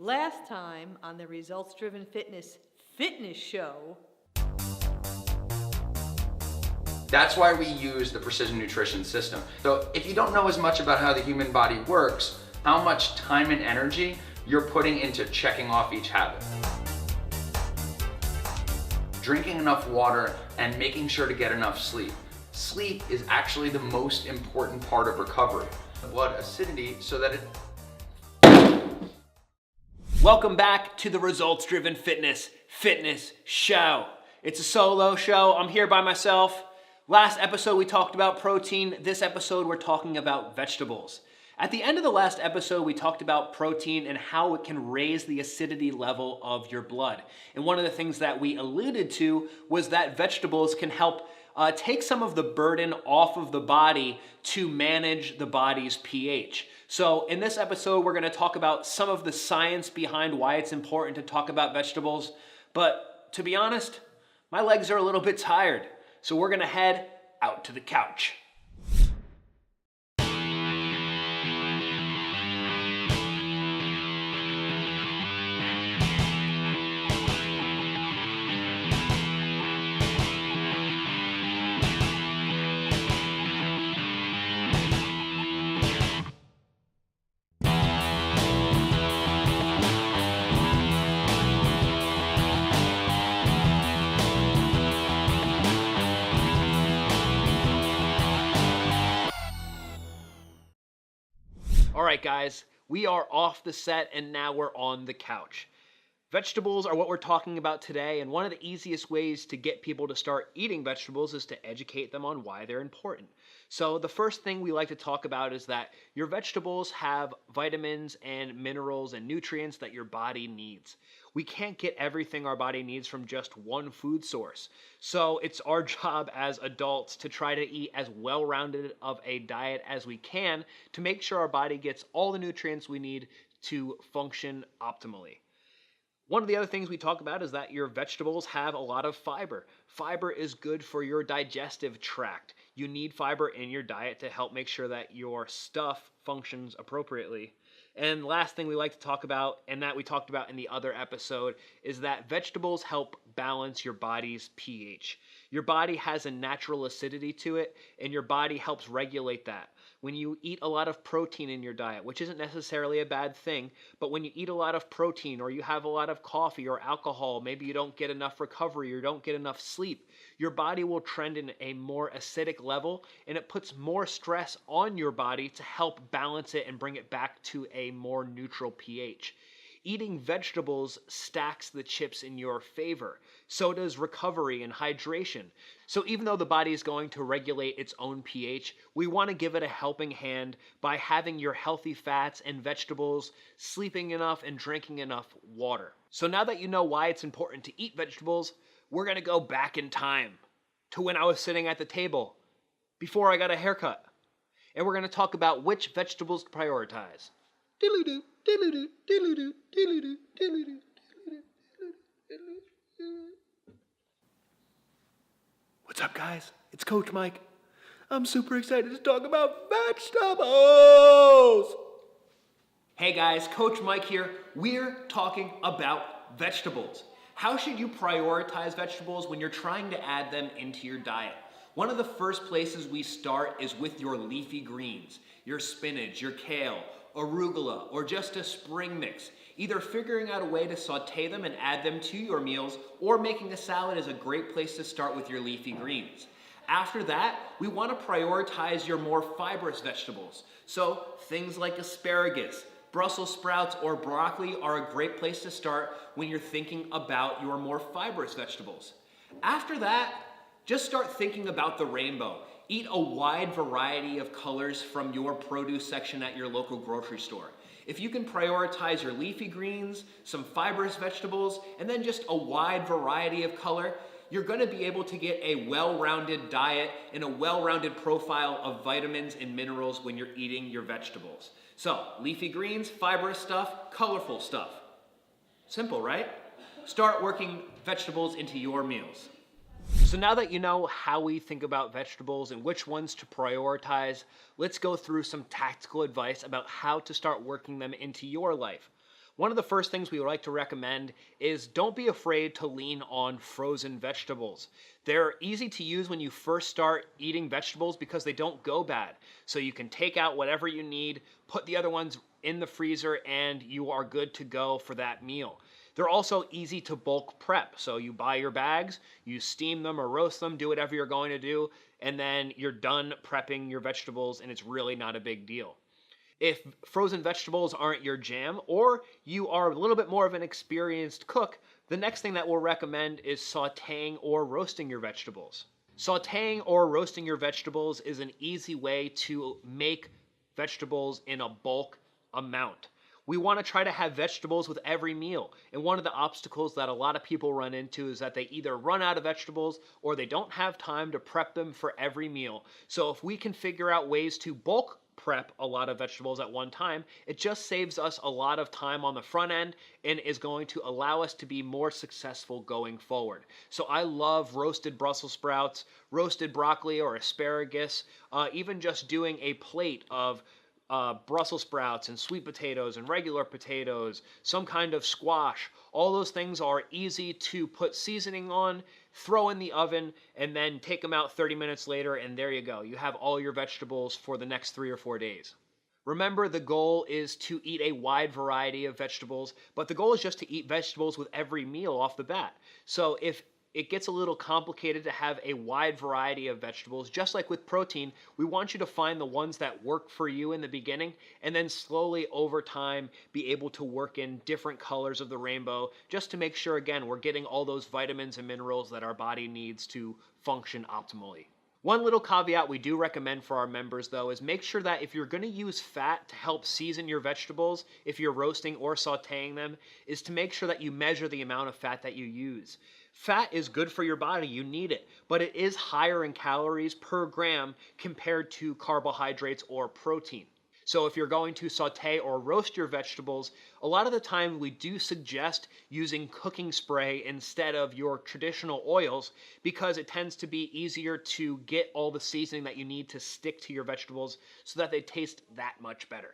Last time on the Results Driven Fitness Show. That's why we use the precision nutrition system. So if you don't know as much about how the human body works, how much time and energy you're putting into checking off each habit. Drinking enough water and making sure to get enough sleep. Sleep is actually the most important part of recovery. Blood acidity so that it... Welcome back to the Results Driven Fitness Show. It's a solo show. I'm here by myself. Last episode we talked about protein. This episode we're talking about vegetables. At the end of the last episode we talked about protein and how it can raise the acidity level of your blood. And one of the things that we alluded to was that vegetables can help take some of the burden off of the body to manage the body's pH. So in this episode, we're going to talk about some of the science behind why it's important to talk about vegetables. But to be honest, my legs are a little bit tired. So we're going to head out to the couch. All right, guys, we are off the set and now we're on the couch. Vegetables are what we're talking about today, and one of the easiest ways to get people to start eating vegetables is to educate them on why they're important. So the first thing we like to talk about is that your vegetables have vitamins and minerals and nutrients that your body needs. We can't get everything our body needs from just one food source. So it's our job as adults to try to eat as well-rounded of a diet as we can to make sure our body gets all the nutrients we need to function optimally. One of the other things we talk about is that your vegetables have a lot of fiber. Fiber is good for your digestive tract. You need fiber in your diet to help make sure that your stuff functions appropriately. And last thing we like to talk about, and that we talked about in the other episode, is that vegetables help balance your body's pH. Your body has a natural acidity to it, and your body helps regulate that. When you eat a lot of protein in your diet, which isn't necessarily a bad thing, but when you eat a lot of protein or you have a lot of coffee or alcohol, maybe you don't get enough recovery or don't get enough sleep, your body will trend in a more acidic level, and it puts more stress on your body to help balance it and bring it back to a more neutral pH. Eating vegetables stacks the chips in your favor. So does recovery and hydration. So even though the body is going to regulate its own pH, we want to give it a helping hand by having your healthy fats and vegetables, sleeping enough, and drinking enough water. So now that you know why it's important to eat vegetables, we're going to go back in time to when I was sitting at the table before I got a haircut. And we're going to talk about which vegetables to prioritize. What's up, guys? It's Coach Mike. I'm super excited to talk about vegetables. Hey guys, Coach Mike here. We're talking about vegetables. How should you prioritize vegetables when you're trying to add them into your diet? One of the first places we start is with your leafy greens, your spinach, your kale, arugula, or just a spring mix. Either figuring out a way to saute them and add them to your meals, or making a salad is a great place to start with your leafy greens. After that, we want to prioritize your more fibrous vegetables. So things like asparagus, Brussels sprouts, or broccoli are a great place to start when you're thinking about your more fibrous vegetables. After that, just start thinking about the rainbow. Eat a wide variety of colors from your produce section at your local grocery store. If you can prioritize your leafy greens, some fibrous vegetables, and then just a wide variety of color, you're going to be able to get a well-rounded diet and a well-rounded profile of vitamins and minerals when you're eating your vegetables. So, leafy greens, fibrous stuff, colorful stuff. Simple, right? Start working vegetables into your meals. So now that you know how we think about vegetables and which ones to prioritize, let's go through some tactical advice about how to start working them into your life. One of the first things we would like to recommend is don't be afraid to lean on frozen vegetables. They're easy to use when you first start eating vegetables because they don't go bad. So you can take out whatever you need, put the other ones in the freezer, and you are good to go for that meal. They're also easy to bulk prep. So you buy your bags, you steam them or roast them, do whatever you're going to do, and then you're done prepping your vegetables, and it's really not a big deal. If frozen vegetables aren't your jam, or you are a little bit more of an experienced cook, the next thing that we'll recommend is sauteing or roasting your vegetables. Sauteing or roasting your vegetables is an easy way to make vegetables in a bulk amount. We want to try to have vegetables with every meal. And one of the obstacles that a lot of people run into is that they either run out of vegetables or they don't have time to prep them for every meal. So if we can figure out ways to bulk prep a lot of vegetables at one time, it just saves us a lot of time on the front end and is going to allow us to be more successful going forward. So I love roasted Brussels sprouts, roasted broccoli or asparagus, even just doing a plate of Brussels sprouts and sweet potatoes and regular potatoes, some kind of squash. All those things are easy to put seasoning on, throw in the oven, and then take them out 30 minutes later, and there you go. You have all your vegetables for the next 3 or 4 days. Remember, the goal is to eat a wide variety of vegetables, but the goal is just to eat vegetables with every meal off the bat. So if it gets a little complicated to have a wide variety of vegetables, just like with protein, we want you to find the ones that work for you in the beginning and then slowly over time be able to work in different colors of the rainbow just to make sure, again, we're getting all those vitamins and minerals that our body needs to function optimally. One little caveat we do recommend for our members, though, is make sure that if you're going to use fat to help season your vegetables, if you're roasting or sauteing them, is to make sure that you measure the amount of fat that you use. Fat is good for your body, you need it, but it is higher in calories per gram compared to carbohydrates or protein. So if you're going to saute or roast your vegetables, a lot of the time we do suggest using cooking spray instead of your traditional oils because it tends to be easier to get all the seasoning that you need to stick to your vegetables so that they taste that much better.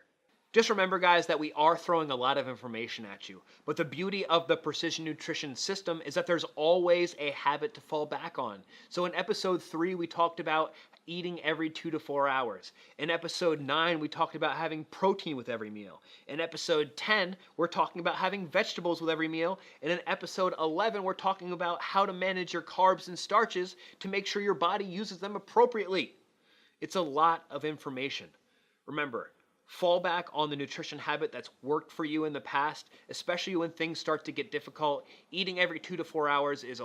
Just remember, guys, that we are throwing a lot of information at you, but the beauty of the precision nutrition system is that there's always a habit to fall back on. So in episode 3, we talked about eating every 2 to 4 hours. In episode 9, we talked about having protein with every meal. In episode 10, we're talking about having vegetables with every meal. And in episode 11, we're talking about how to manage your carbs and starches to make sure your body uses them appropriately. It's a lot of information. Remember, fall back on the nutrition habit that's worked for you in the past, especially when things start to get difficult. Eating every 2 to 4 hours is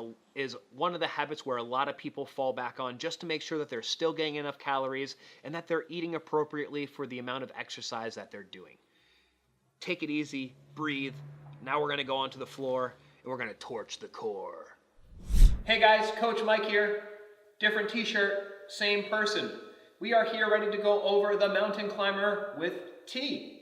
one of the habits where a lot of people fall back on just to make sure that they're still getting enough calories and that they're eating appropriately for the amount of exercise that they're doing. Take it easy, breathe. Now we're going to go onto the floor and we're going to torch the core. Hey guys, Coach Mike here. Different t-shirt, same person. We are here ready to go over the mountain climber with T.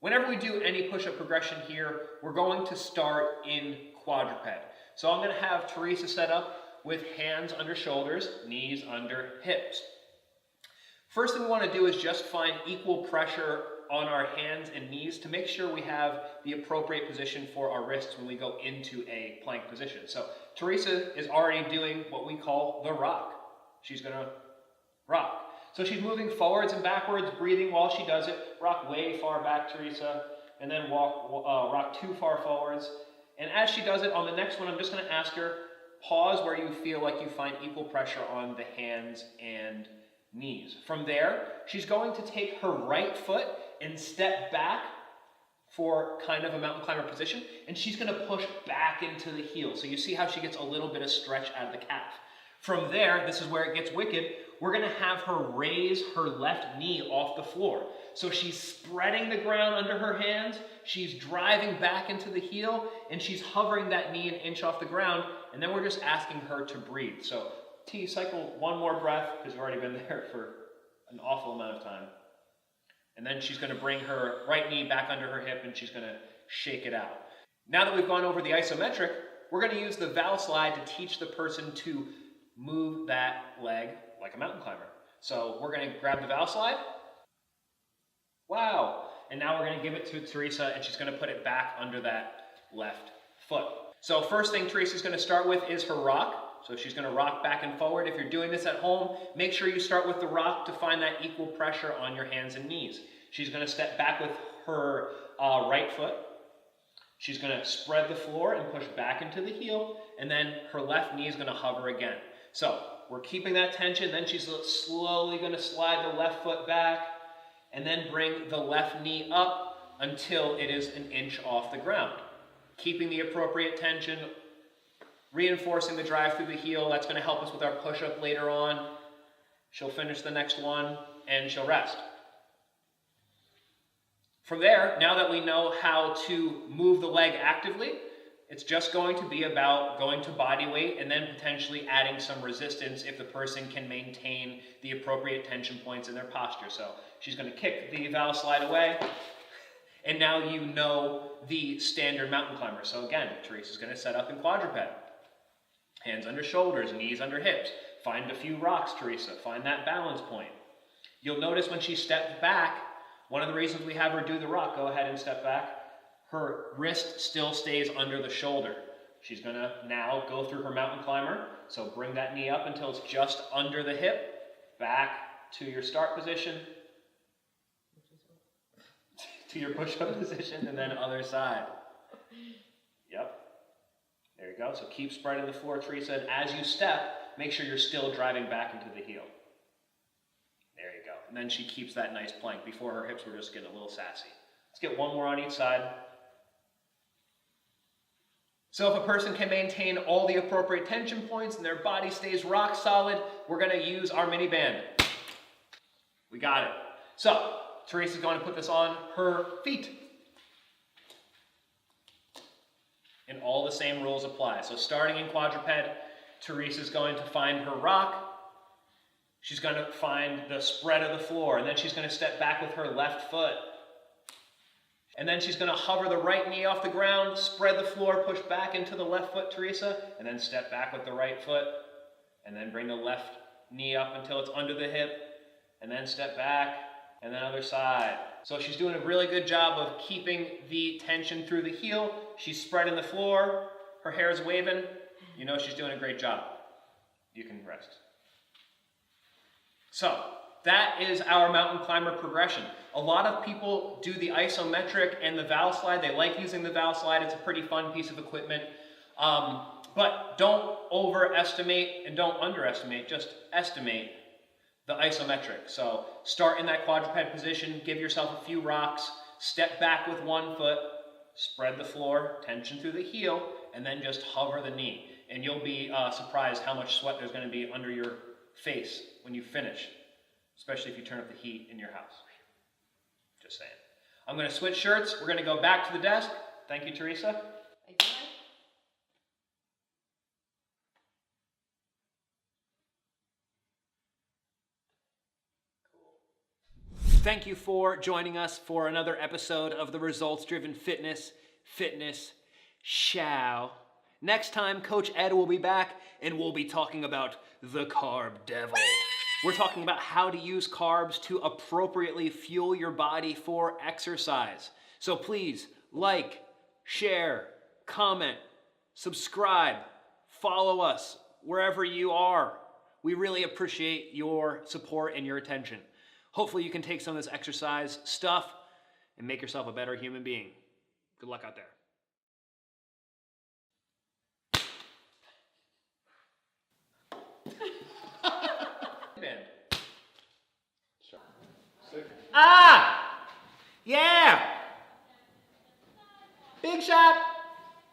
Whenever we do any push-up progression here, we're going to start in quadruped. So I'm going to have Teresa set up with hands under shoulders, knees under hips. First thing we want to do is just find equal pressure on our hands and knees to make sure we have the appropriate position for our wrists when we go into a plank position. So Teresa is already doing what we call the rock. She's going to rock. So she's moving forwards and backwards, breathing while she does it. Rock way far back, Teresa, and then rock too far forwards. And as she does it, on the next one, I'm just going to ask her, pause where you feel like you find equal pressure on the hands and knees. From there, she's going to take her right foot and step back for kind of a mountain climber position, and she's going to push back into the heel. So you see how she gets a little bit of stretch out of the calf. From there, this is where it gets wicked, we're going to have her raise her left knee off the floor. So she's spreading the ground under her hands, she's driving back into the heel, and she's hovering that knee an inch off the ground, and then we're just asking her to breathe. So T, cycle one more breath, because we've already been there for an awful amount of time. And then she's going to bring her right knee back under her hip, and she's going to shake it out. Now that we've gone over the isometric, we're going to use the Valslide to teach the person to move that leg like a mountain climber. So we're going to grab the Valslide. Wow. And now we're gonna give it to Teresa, and she's gonna put it back under that left foot. So first thing Teresa's gonna start with is her rock. So she's gonna rock back and forward. If you're doing this at home, make sure you start with the rock to find that equal pressure on your hands and knees. She's gonna step back with her right foot. She's gonna spread the floor and push back into the heel, and then her left knee is gonna hover again. So we're keeping that tension, then she's slowly gonna slide the left foot back, and then bring the left knee up until it is an inch off the ground. Keeping the appropriate tension, reinforcing the drive through the heel. That's gonna help us with our push-up later on. She'll finish the next one, and she'll rest. From there, now that we know how to move the leg actively, it's just going to be about going to body weight and then potentially adding some resistance if the person can maintain the appropriate tension points in their posture. So she's going to kick the Valslide away, and now you know the standard mountain climber. So again, Teresa's going to set up in quadruped. Hands under shoulders, knees under hips. Find a few rocks, Teresa. Find that balance point. You'll notice when she stepped back, one of the reasons we have her do the rock, go ahead and step back, her wrist still stays under the shoulder. She's gonna now go through her mountain climber, so bring that knee up until it's just under the hip, back to your start position, to your push-up position, and then other side. Yep, there you go. So keep spreading the floor, Teresa, and as you step, make sure you're still driving back into the heel. There you go. And then she keeps that nice plank. Before, her hips were just getting a little sassy. Let's get one more on each side. So if a person can maintain all the appropriate tension points and their body stays rock solid, we're going to use our mini band. We got it. So Teresa's going to put this on her feet. And all the same rules apply. So starting in quadruped, Teresa's going to find her rock. She's going to find the spread of the floor, and then she's going to step back with her left foot. And then she's going to hover the right knee off the ground, spread the floor, push back into the left foot, Teresa, and then step back with the right foot, and then bring the left knee up until it's under the hip, and then step back, and then other side. So she's doing a really good job of keeping the tension through the heel. She's spreading the floor, her hair's waving. You know she's doing a great job. You can rest. So that is our mountain climber progression. A lot of people do the isometric and the Valslide. They like using the Valslide. It's a pretty fun piece of equipment. But don't overestimate and don't underestimate, just estimate the isometric. So start in that quadruped position, give yourself a few rocks, step back with one foot, spread the floor, tension through the heel, and then just hover the knee. And you'll be surprised how much sweat there's going to be under your face when you finish, especially if you turn up the heat in your house. Just saying. I'm going to switch shirts. We're going to go back to the desk. Thank you, Teresa. Thank you. Thank you for joining us for another episode of the Results Driven Fitness Show. Next time, Coach Ed will be back, and we'll be talking about the carb devil. We're talking about how to use carbs to appropriately fuel your body for exercise. So please like, share, comment, subscribe, follow us wherever you are. We really appreciate your support and your attention. Hopefully you can take some of this exercise stuff and make yourself a better human being. Good luck out there. Ah! Yeah! Big shot!